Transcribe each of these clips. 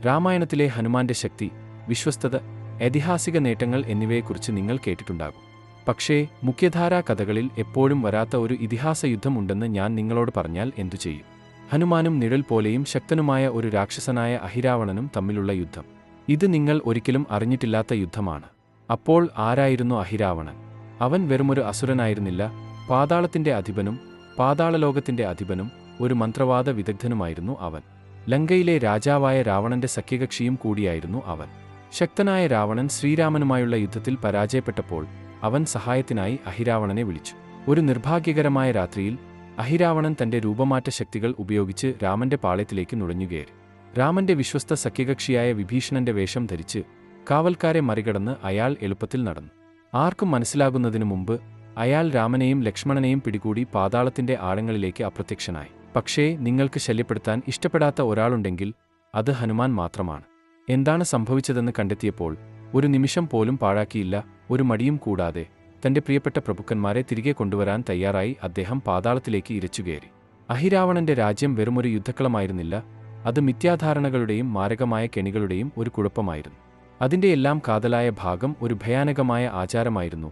രാമായണത്തിലെ ഹനുമാന്റെ ശക്തി, വിശ്വസ്തത, ഐതിഹാസിക നേട്ടങ്ങൾ എന്നിവയെക്കുറിച്ച് നിങ്ങൾ കേട്ടിട്ടുണ്ടാകും. പക്ഷേ മുഖ്യധാരാ കഥകളിൽ എപ്പോഴും വരാത്ത ഒരു ഇതിഹാസ യുദ്ധം ഉണ്ടെന്ന് ഞാൻ നിങ്ങളോട് പറഞ്ഞാൽ എന്തു ചെയ്യും? ഹനുമാനും നിഴൽ പോലെയും ശക്തനുമായ ഒരു രാക്ഷസനായ അഹിരാവണനും തമ്മിലുള്ള യുദ്ധം. ഇത് നിങ്ങൾ ഒരിക്കലും അറിഞ്ഞിട്ടില്ലാത്ത യുദ്ധമാണ്. അപ്പോൾ ആരായിരുന്നു അഹിരാവണൻ? അവൻ വെറുമൊരു അസുരനായിരുന്നില്ല. പാതാളത്തിന്റെ അധിപനും പാതാളലോകത്തിന്റെ അധിപനും ഒരു മന്ത്രവാദ വിദഗ്ധനുമായിരുന്നു അവൻ. ലങ്കയിലെ രാജാവായ രാവണന്റെ സഖ്യകക്ഷിയും കൂടിയായിരുന്നു അവൻ. ശക്തനായ രാവണൻ ശ്രീരാമനുമായുള്ള യുദ്ധത്തിൽ പരാജയപ്പെട്ടപ്പോൾ അവൻ സഹായത്തിനായി അഹിരാവണനെ വിളിച്ചു. ഒരു നിർഭാഗ്യകരമായ രാത്രിയിൽ അഹിരാവണൻ തന്റെ രൂപമാറ്റ ശക്തികൾ ഉപയോഗിച്ച് രാമന്റെ പാളയത്തിലേക്ക് നുഴഞ്ഞുകയറി. രാമന്റെ വിശ്വസ്ത സഖ്യകക്ഷിയായ വിഭീഷണന്റെ വേഷം ധരിച്ച് കാവൽക്കാരെ മറികടന്ന് അയാൾ എളുപ്പത്തിൽ നടന്നു. ആർക്കും മനസ്സിലാകുന്നതിനു മുമ്പ് അയാൾ രാമനെയും ലക്ഷ്മണനെയും പിടികൂടി പാതാളത്തിന്റെ ആഴങ്ങളിലേക്ക് അപ്രത്യക്ഷനായി. പക്ഷേ നിങ്ങൾക്ക് ശല്യപ്പെടുത്താൻ ഇഷ്ടപ്പെടാത്ത ഒരാളുണ്ടെങ്കിൽ അത് ഹനുമാൻ മാത്രമാണ്. എന്താണ് സംഭവിച്ചതെന്ന് കണ്ടെത്തിയപ്പോൾ ഒരു നിമിഷം പോലും പാഴാക്കിയില്ല. ഒരു മടിയും കൂടാതെ തന്റെ പ്രിയപ്പെട്ട പ്രഭുക്കന്മാരെ തിരികെ കൊണ്ടുവരാൻ തയ്യാറായി അദ്ദേഹം പാതാളത്തിലേക്ക് ഇരച്ചുകയറി. അഹിരാവണന്റെ രാജ്യം വെറുമൊരു യുദ്ധക്കളമായിരുന്നില്ല, അത് മിഥ്യാധാരണകളുടെയും മാരകമായ കെണികളുടെയും ഒരു കുഴപ്പമായിരുന്നു. അതിന്റെ എല്ലാം കാതലായ ഭാഗം ഒരു ഭയാനകമായ ആചാരമായിരുന്നു.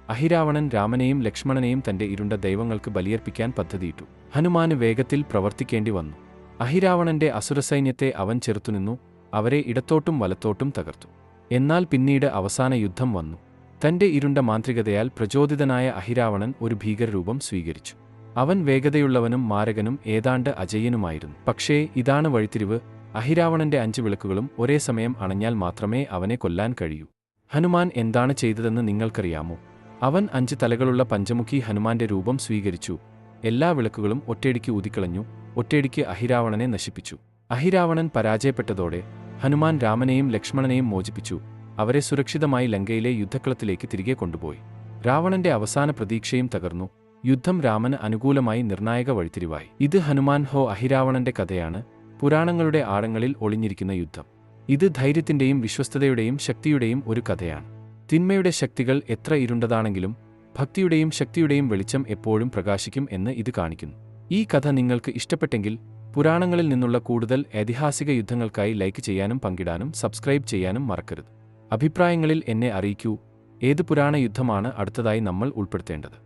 അഹിരാവണൻ രാമനെയും ലക്ഷ്മണനെയും തന്റെ ഇരുണ്ട ദൈവങ്ങൾക്ക് ബലിയർപ്പിക്കാൻ പദ്ധതിയിട്ടു. ഹനുമാന് വേഗത്തിൽ പ്രവർത്തിക്കേണ്ടി വന്നു. അഹിരാവണന്റെ അസുരസൈന്യത്തെ അവൻ ചെറുത്തുനിന്നു, അവരെ ഇടത്തോട്ടും വലത്തോട്ടും തകർത്തു. എന്നാൽ പിന്നീട് അവസാന യുദ്ധം വന്നു. തന്റെ ഇരുണ്ട മാന്ത്രികതയാൽ പ്രചോദിതനായ അഹിരാവണൻ ഒരു ഭീകരരൂപം സ്വീകരിച്ചു. അവൻ വേഗതയുള്ളവനും മാരകനും ഏതാണ്ട് അജയ്യനുമായിരുന്നു. പക്ഷേ ഇതാണ് വഴിത്തിരിവ്. അഹിരാവണന്റെ 5 വിളക്കുകളും ഒരേ സമയം അണഞ്ഞാൽ മാത്രമേ അവനെ കൊല്ലാൻ കഴിയൂ. ഹനുമാൻ എന്താണ് ചെയ്തതെന്ന് നിങ്ങൾക്കറിയാമോ? അവൻ 5 തലകളുള്ള പഞ്ചമുഖി ഹനുമാന്റെ രൂപം സ്വീകരിച്ചു. എല്ലാ വിളക്കുകളും ഒറ്റയടിക്ക് ഊതിക്കളഞ്ഞു. ഒറ്റയടിക്ക് അഹിരാവണനെ നശിപ്പിച്ചു. അഹിരാവണൻ പരാജയപ്പെട്ടതോടെ ഹനുമാൻ രാമനെയും ലക്ഷ്മണനെയും മോചിപ്പിച്ചു. അവരെ സുരക്ഷിതമായി ലങ്കയിലെ യുദ്ധക്കളത്തിലേക്ക് തിരികെ കൊണ്ടുപോയി. രാവണന്റെ അവസാന പ്രതീക്ഷയും തകർന്നു. യുദ്ധം രാമന് അനുകൂലമായി നിർണായക വഴിത്തിരിവായി. ഇത് ഹനുമാൻ ഹോ അഹിരാവണന്റെ കഥയാണ്. പുരാണങ്ങളുടെ ആഴങ്ങളിൽ ഒളിഞ്ഞിരിക്കുന്ന യുദ്ധം. ഇത് ധൈര്യത്തിന്റെയും വിശ്വസ്തതയുടെയും ശക്തിയുടെയും ഒരു കഥയാണ്. തിന്മയുടെ ശക്തികൾ എത്ര ഇരുണ്ടതാണെങ്കിലും ഭക്തിയുടെയും ശക്തിയുടെയും വെളിച്ചം എപ്പോഴും പ്രകാശിക്കും എന്ന് ഇത് കാണിക്കുന്നു. ഈ കഥ നിങ്ങൾക്ക് ഇഷ്ടപ്പെട്ടെങ്കിൽ പുരാണങ്ങളിൽ നിന്നുള്ള കൂടുതൽ ഐതിഹാസിക യുദ്ധങ്ങൾക്കായി ലൈക്ക് ചെയ്യാനും പങ്കിടാനും സബ്സ്ക്രൈബ് ചെയ്യാനും മറക്കരുത്. അഭിപ്രായങ്ങളിൽ എന്നെ അറിയിക്കൂ. ഏത് പുരാണ യുദ്ധമാണ് അടുത്തതായി നമ്മൾ ഉൾപ്പെടുത്തേണ്ടത്?